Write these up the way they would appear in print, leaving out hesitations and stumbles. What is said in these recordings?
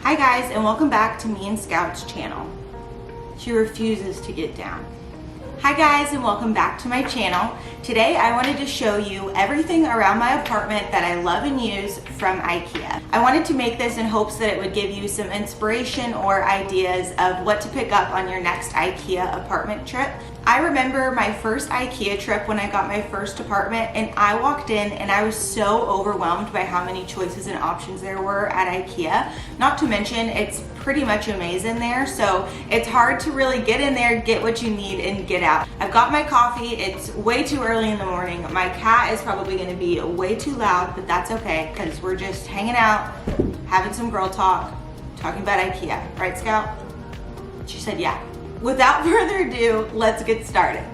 Hi guys, and welcome back to me and Scout's channel. She refuses to get down. Hi guys, and welcome back to my channel. Today I wanted to show you everything around my apartment that I love and use from Ikea. I wanted to make this in hopes that it would give you some inspiration or ideas of what to pick up on your next Ikea apartment trip. I remember my first Ikea trip when I got my first apartment, and I walked in and I was so overwhelmed by how many choices and options there were at Ikea. Not to mention, it's pretty much amazing there, so it's hard to really get in there, get what you need, and get out. I've got my coffee. It's way too early in the morning. My cat is probably going to be way too loud, but that's okay because we're just hanging out, having some girl talk, talking about Ikea. Right, Scout? She said yeah. Without further ado, let's get started.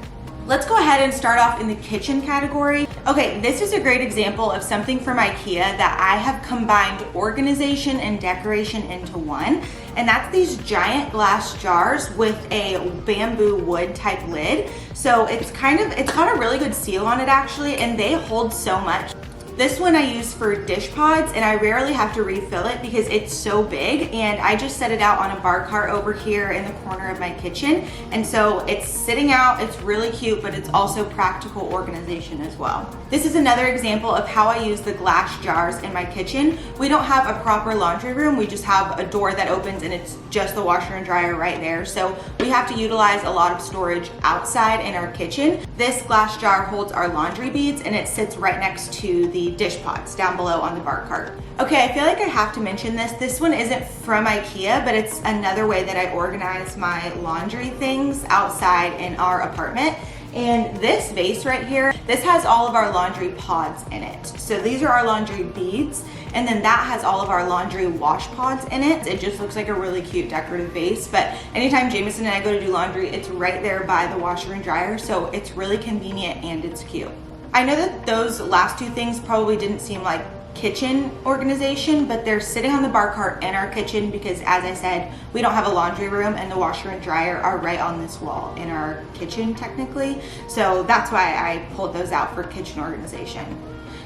Let's go ahead and start off in the kitchen category. Okay, this is a great example of something from Ikea that I have combined organization and decoration into one, and that's these giant glass jars with a bamboo wood type lid. So it's got a really good seal on it actually, and they hold so much. This one I use for dish pods, and I rarely have to refill it because it's so big, and I just set it out on a bar cart over here in the corner of my kitchen. And so it's sitting out, it's really cute, but it's also practical organization as well. This is another example of how I use the glass jars in my kitchen. We don't have a proper laundry room, we just have a door that opens and it's just the washer and dryer right there. So we have to utilize a lot of storage outside in our kitchen. This glass jar holds our laundry beads, and it sits right next to the dish pots down below on the bar cart. Okay, I feel like I have to mention this. This one isn't from Ikea, but it's another way that I organize my laundry things outside in our apartment. And this vase right here, this has all of our laundry pods in it. So these are our laundry beads, and then that has all of our laundry wash pods in it. It just looks like a really cute decorative vase, but anytime Jameson and I go to do laundry, it's right there by the washer and dryer, so it's really convenient and it's cute. I know that those last two things probably didn't seem like kitchen organization, but they're sitting on the bar cart in our kitchen because, as I said, we don't have a laundry room, and the washer and dryer are right on this wall in our kitchen technically. So that's why I pulled those out for kitchen organization.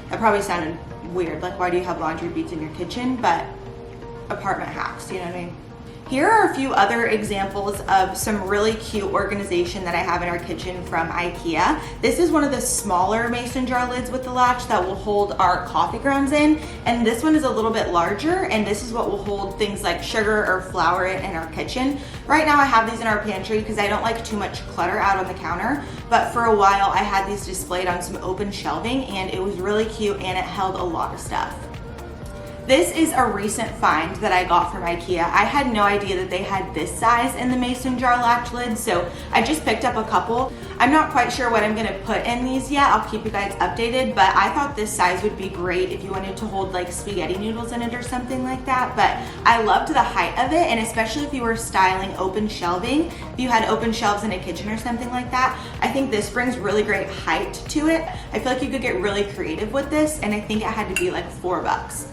That probably sounded weird, like why do you have laundry beads in your kitchen? But apartment hacks, you know what I mean? Here are a few other examples of some really cute organization that I have in our kitchen from Ikea. This is one of the smaller mason jar lids with the latch that will hold our coffee grounds in, and this one is a little bit larger, and this is what will hold things like sugar or flour in our kitchen. Right now I have these in our pantry because I don't like too much clutter out on the counter, but for a while I had these displayed on some open shelving, and it was really cute and it held a lot of stuff. This is a recent find that I got from Ikea. I had no idea that they had this size in the mason jar latch lid, so I just picked up a couple. I'm not quite sure what I'm gonna put in these yet. I'll keep you guys updated, but I thought this size would be great if you wanted to hold like spaghetti noodles in it or something like that. But I loved the height of it, and especially if you were styling open shelving, if you had open shelves in a kitchen or something like that, I think this brings really great height to it. I feel like you could get really creative with this, and I think it had to be like $4.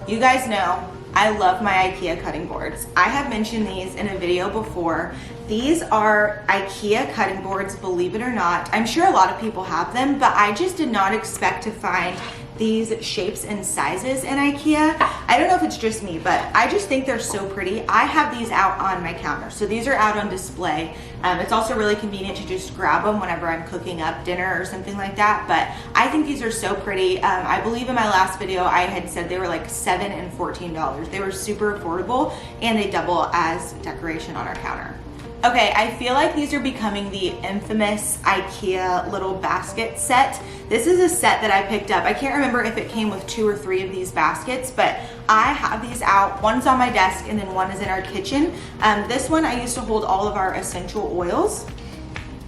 You guys know I love my Ikea cutting boards. I have mentioned these in a video before. These are Ikea cutting boards, believe it or not. I'm sure a lot of people have them, but I just did not expect to find these shapes and sizes in Ikea. I don't know if it's just me, but I just think they're so pretty. I have these out on my counter. So these are out on display. It's also really convenient to just grab them whenever I'm cooking up dinner or something like that. But I think these are so pretty. I believe in my last video, I had said they were like $7 and $14. They were super affordable, and they double as decoration on our counter. Okay, I feel like these are becoming the infamous Ikea little basket set. This is a set that I picked up. I can't remember if it came with 2 or 3 of these baskets, but I have these out. One's on my desk and then one is in our kitchen. This one I used to hold all of our essential oils.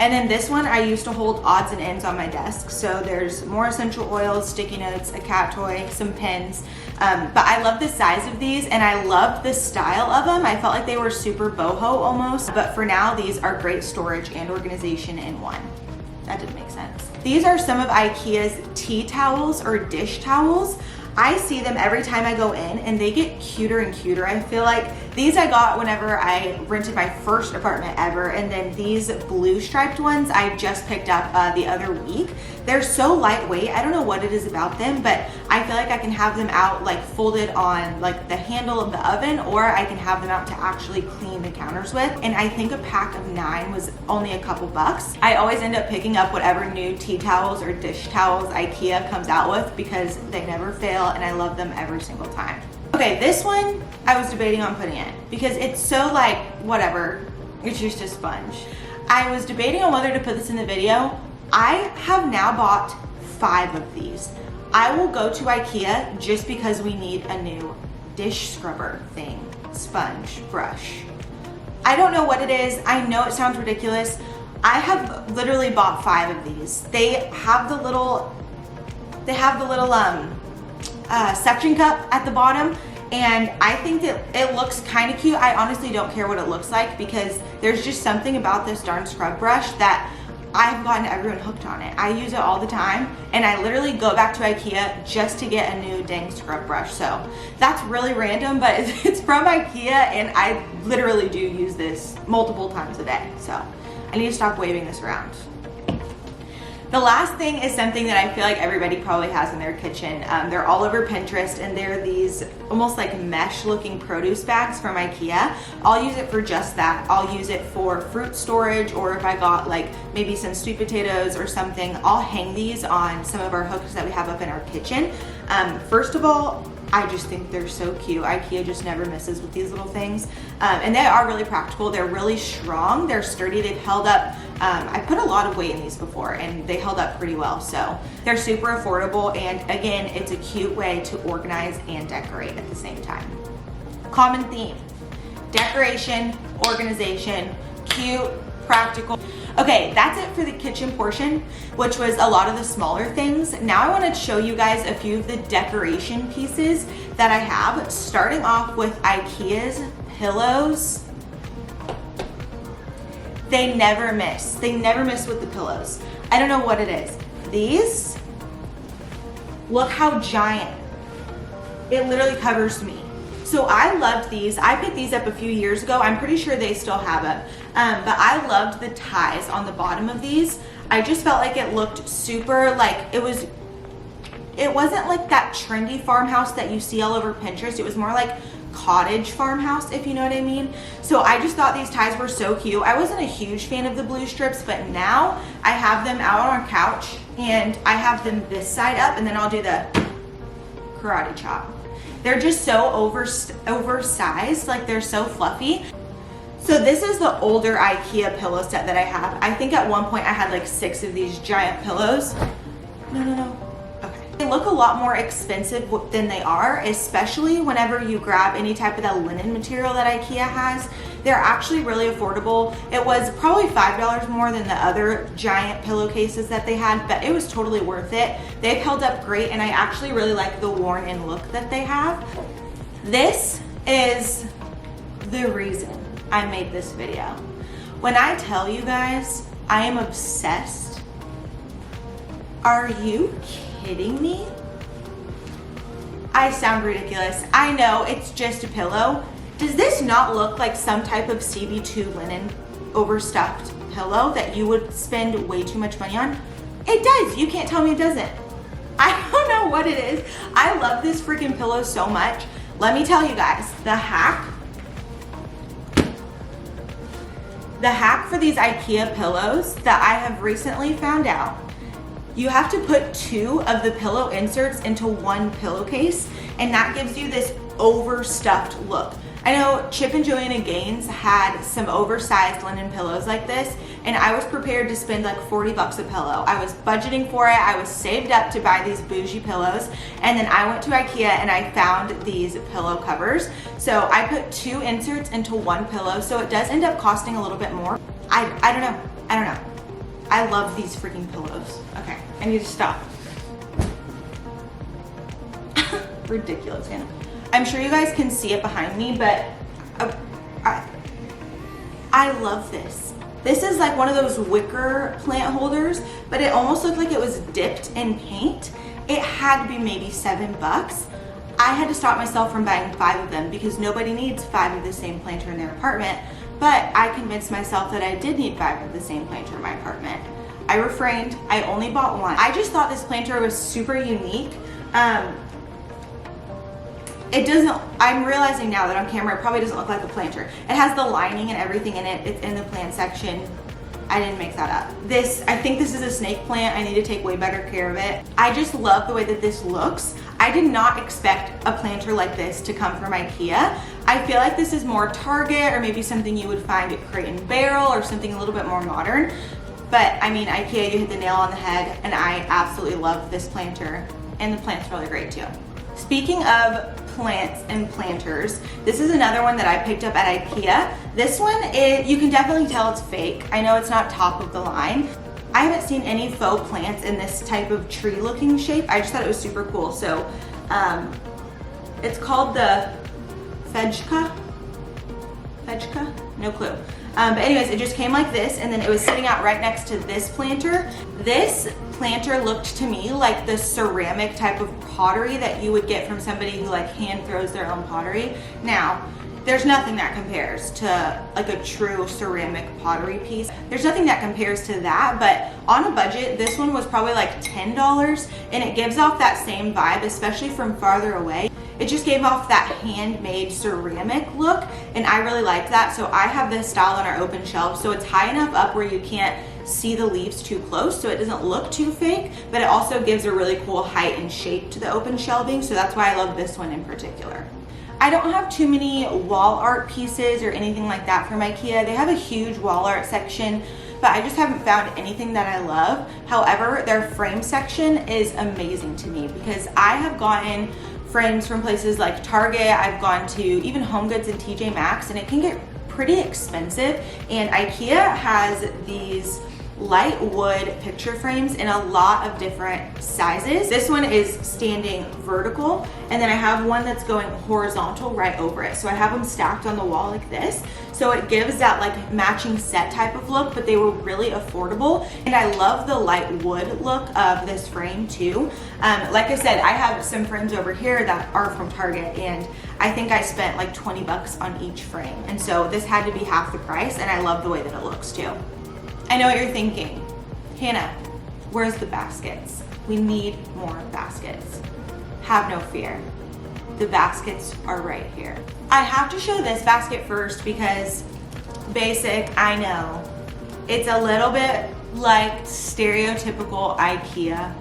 And then this one I used to hold odds and ends on my desk. So there's more essential oils, sticky notes, a cat toy, some pens. But I love the size of these, and I love the style of them. I felt like they were super boho almost. But for now, these are great storage and organization in one. That didn't make sense. These are some of Ikea's tea towels or dish towels. I see them every time I go in and they get cuter and cuter. I feel like these I got whenever I rented my first apartment ever, and then these blue striped ones I just picked up the other week. They're so lightweight. I don't know what it is about them, but I feel like I can have them out like folded on like the handle of the oven, or I can have them out to actually clean the counters with. And I think a pack of 9 was only a couple bucks. I always end up picking up whatever new tea towels or dish towels Ikea comes out with because they never fail and I love them every single time. Okay, this one I was debating on putting in because it's so like whatever, it's just a sponge. I was debating on whether to put this in the video. I have now bought 5 of these. I will go to Ikea just because we need a new dish scrubber thing, sponge, brush. I don't know what it is. I know it sounds ridiculous. I have literally bought 5 of these. They have the little suction cup at the bottom, and I think that it looks kind of cute. I honestly don't care what it looks like because there's just something about this darn scrub brush that I've gotten everyone hooked on it. I use it all the time, and I literally go back to Ikea just to get a new dang scrub brush. So that's really random, but it's from Ikea, and I literally do use this multiple times a day. So I need to stop waving this around. The last thing is something that I feel like everybody probably has in their kitchen. They're all over Pinterest, and they're these almost like mesh looking produce bags from Ikea. I'll use it for just that. I'll use it for fruit storage, or if I got like maybe some sweet potatoes or something, I'll hang these on some of our hooks that we have up in our kitchen. First of all, I just think they're so cute. Ikea just never misses with these little things. And they are really practical. They're really strong. They're sturdy. They've held up. I put a lot of weight in these before and they held up pretty well. So they're super affordable. And again, it's a cute way to organize and decorate at the same time. Common theme: decoration, organization, cute, practical. Okay, that's it for the kitchen portion, which was a lot of the smaller things. Now I want to show you guys a few of the decoration pieces that I have, starting off with Ikea's pillows. They never miss. They never miss with the pillows. I don't know what it is. These, look how giant. It literally covers me. So I loved these. I picked these up a few years ago. I'm pretty sure they still have them. But I loved the ties on the bottom of these. I just felt like it looked super, like it wasn't like that trendy farmhouse that you see all over Pinterest. It was more like cottage farmhouse, if you know what I mean. So I just thought these ties were so cute. I wasn't a huge fan of the blue strips, but now I have them out on our couch and I have them this side up, and then I'll do the karate chop. They're just so oversized, like they're so fluffy. So this is the older Ikea pillow set that I have. I think at one point I had like 6 of these giant pillows. No. Okay. They look a lot more expensive than they are, especially whenever you grab any type of that linen material that Ikea has. They're actually really affordable. It was probably $5 more than the other giant pillowcases that they had, but it was totally worth it. They've held up great, and I actually really like the worn-in look that they have. This is the reason I made this video. When I tell you guys I am obsessed, are you kidding me? I sound ridiculous. I know it's just a pillow. Does this not look like some type of CB2 linen overstuffed pillow that you would spend way too much money on? It does. You can't tell me it doesn't. I don't know what it is. I love this freaking pillow so much. Let me tell you guys, the hack for these Ikea pillows that I have recently found out, you have to put 2 of the pillow inserts into one pillowcase, and that gives you this overstuffed look. I know Chip and Joanna Gaines had some oversized linen pillows like this, and I was prepared to spend like 40 bucks a pillow. I was budgeting for it. I was saved up to buy these bougie pillows, and then I went to Ikea and I found these pillow covers. So I put 2 inserts into one pillow, so it does end up costing a little bit more. I don't know. I love these freaking pillows. Okay, I need to stop. Ridiculous, Hannah. I'm sure you guys can see it behind me, but I love this. This is like one of those wicker plant holders, but it almost looked like it was dipped in paint. it had to be maybe $7. I had to stop myself from buying 5 of them because nobody needs 5 of the same planter in their apartment, but I convinced myself that I did need 5 of the same planter in my apartment. I refrained, I only bought 1. I just thought this planter was super unique. It doesn't, I'm realizing now that on camera it probably doesn't look like a planter. It has the lining and everything in it. It's in the plant section. I didn't make that up. I think this is a snake plant. I need to take way better care of it. I just love the way that this looks. I did not expect a planter like this to come from Ikea. I feel like this is more Target or maybe something you would find at Crate and Barrel or something a little bit more modern. But I mean, Ikea, you hit the nail on the head, and I absolutely love this planter, and the plant's really great too. Speaking of plants and planters, this is another one that I picked up at Ikea. This one, you can definitely tell it's fake. I know it's not top of the line. I haven't seen any faux plants in this type of tree looking shape. I just thought it was super cool. So it's called the Fejka? No clue. But anyways, it just came like this, and then it was sitting out right next to this planter. This planter looked to me like the ceramic type of pottery that you would get from somebody who like hand throws their own pottery. Now, there's nothing that compares to like a true ceramic pottery piece. There's nothing that compares to that, but on a budget, this one was probably like $10, and it gives off that same vibe, especially from farther away. It just gave off that handmade ceramic look, and I really liked that. So I have this style on our open shelf, so it's high enough up where you can't see the leaves too close, so it doesn't look too fake, but it also gives a really cool height and shape to the open shelving, so that's why I love this one in particular. I don't have too many wall art pieces or anything like that from Ikea. They have a huge wall art section, but I just haven't found anything that I love. However, their frame section is amazing to me because I have gotten frames from places like Target. I've gone to even Home Goods and TJ Maxx, and it can get pretty expensive. And Ikea has these light wood picture frames in a lot of different sizes. This one is standing vertical, and then I have one that's going horizontal right over it. So I have them stacked on the wall like this. So it gives that like matching set type of look, but they were really affordable. And I love the light wood look of this frame too. Like I said, I have some frames over here that are from Target, and I think I spent like 20 bucks on each frame. And so this had to be half the price, and I love the way that it looks too. I know what you're thinking. Hannah, where's the baskets? We need more baskets. Have no fear. The baskets are right here. I have to show this basket first because basic, I know. It's a little bit like stereotypical Ikea.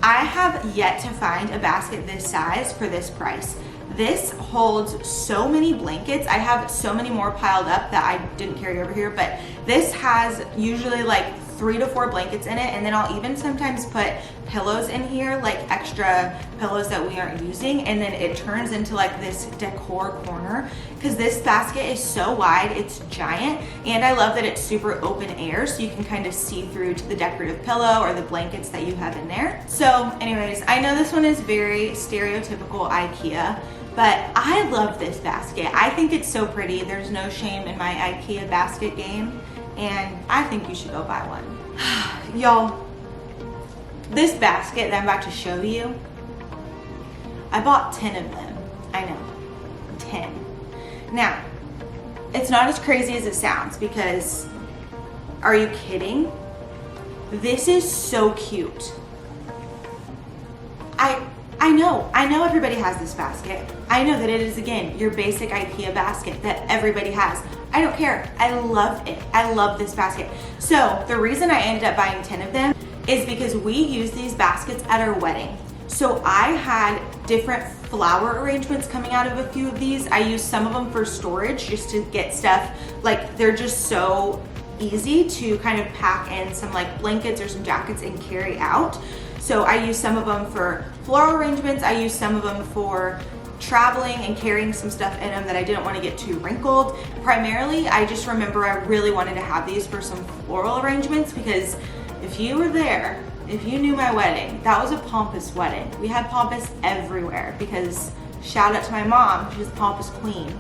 I have yet to find a basket this size for this price. This holds so many blankets. I have so many more piled up that I didn't carry over here, but this has usually like 3 to 4 blankets in it, and then I'll even sometimes put pillows in here, like extra pillows that we aren't using, and then it turns into like this decor corner because this basket is so wide, it's giant, and I love that it's super open air, so you can kind of see through to the decorative pillow or the blankets that you have in there. So anyways, I know this one is very stereotypical Ikea, but I love this basket. I think it's so pretty. There's no shame in my Ikea basket game, and I think you should go buy one. Y'all, this basket that I'm about to show you, I bought 10 of them. I know, 10. Now, it's not as crazy as it sounds because, are you kidding? This is so cute. I know everybody has this basket. I know that it is, again, your basic Ikea basket that everybody has. I don't care. I love it. I love this basket. So the reason I ended up buying 10 of them is because we use these baskets at our wedding. So I had different flower arrangements coming out of a few of these. I used some of them for storage just to get stuff, like they're just so easy to kind of pack in some like blankets or some jackets and carry out. So I use some of them for floral arrangements. I use some of them for traveling and carrying some stuff in them that I didn't want to get too wrinkled. Primarily, I just remember I really wanted to have these for some floral arrangements because if you were there, if you knew my wedding, that was a pompous wedding. We had pompous everywhere because shout out to my mom, she's the pompous queen.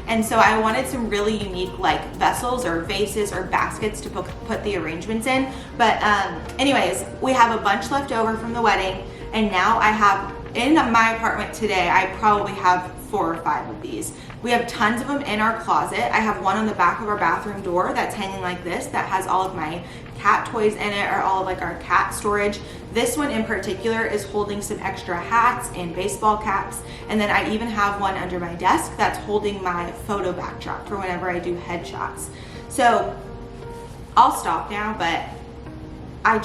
And so I wanted some really unique like vessels or vases or baskets to put the arrangements in. But anyways, we have a bunch left over from the wedding. And now I have, in my apartment today, I probably have 4 or 5 of these. We have tons of them in our closet. I have one on the back of our bathroom door that's hanging like this that has all of my cat toys in it, or all of like our cat storage. This one in particular is holding some extra hats and baseball caps. And then I even have one under my desk that's holding my photo backdrop for whenever I do headshots. So I'll stop now, but I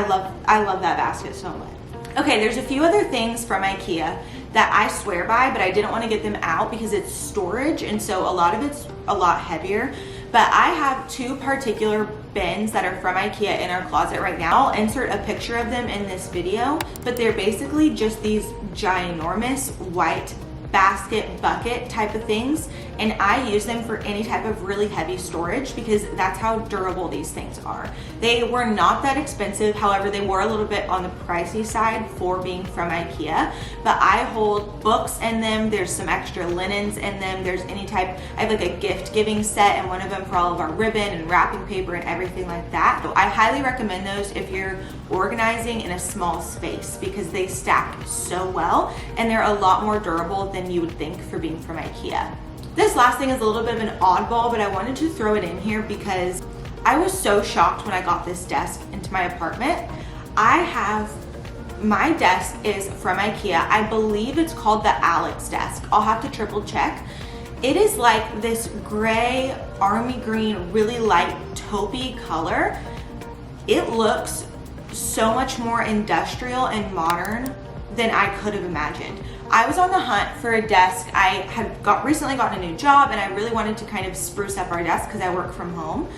love that basket so much. Okay, there's a few other things from Ikea that I swear by, but I didn't want to get them out because it's storage, and so a lot of it's a lot heavier. But I have 2 particular bins that are from Ikea in our closet right now. I'll insert a picture of them in this video, but they're basically just these ginormous white basket bucket type of things, and I use them for any type of really heavy storage because that's how durable these things are. They were not that expensive, however they were a little bit on the pricey side for being from Ikea, but I hold books in them, there's some extra linens in them, there's any type, I have like a gift giving set and one of them for all of our ribbon and wrapping paper and everything like that. So I highly recommend those if you're organizing in a small space because they stack so well and they're a lot more durable than you would think for being from Ikea. This last thing is a little bit of an oddball, but I wanted to throw it in here because I was so shocked when I got this desk into my apartment. My desk is from Ikea. I believe it's called the Alex desk. I'll have to triple check. It is like this gray, army green, really light taupey color. It looks so much more industrial and modern than I could have imagined. I was on the hunt for a desk. I had recently gotten a new job and I really wanted to kind of spruce up our desk because I work from home.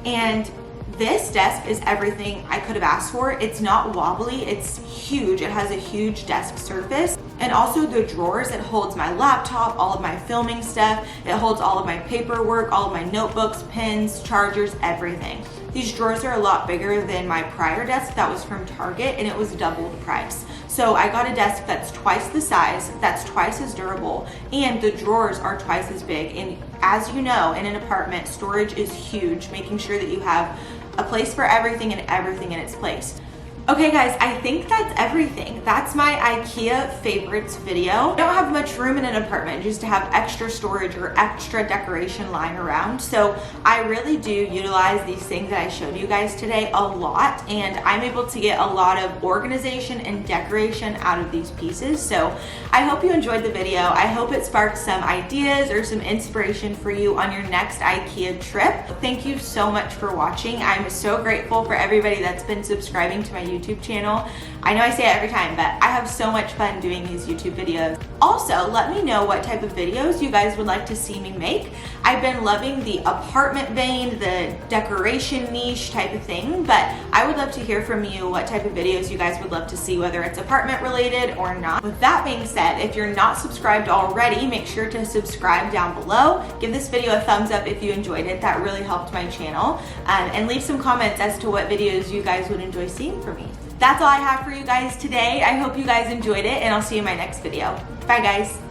And this desk is everything I could have asked for. It's not wobbly, it's huge. It has a huge desk surface. And also the drawers, it holds my laptop, all of my filming stuff. It holds all of my paperwork, all of my notebooks, pens, chargers, everything. These drawers are a lot bigger than my prior desk that was from Target, and it was double the price. So I got a desk that's twice the size, that's twice as durable, and the drawers are twice as big. And as you know, in an apartment, storage is huge, making sure that you have a place for everything and everything in its place. Okay guys, I think that's everything. That's my IKEA favorites video. I don't have much room in an apartment just to have extra storage or extra decoration lying around. So I really do utilize these things that I showed you guys today a lot, and I'm able to get a lot of organization and decoration out of these pieces. So I hope you enjoyed the video. I hope it sparked some ideas or some inspiration for you on your next IKEA trip. Thank you so much for watching. I'm so grateful for everybody that's been subscribing to my YouTube channel. I know I say it every time, but I have so much fun doing these YouTube videos. Also, let me know what type of videos you guys would like to see me make. I've been loving the apartment vein, the decoration niche type of thing, but I would love to hear from you what type of videos you guys would love to see, whether it's apartment related or not. With that being said, if you're not subscribed already, make sure to subscribe down below. Give this video a thumbs up if you enjoyed it. That really helped my channel. And leave some comments as to what videos you guys would enjoy seeing from me. That's all I have for you guys today. I hope you guys enjoyed it, and I'll see you in my next video. Bye guys.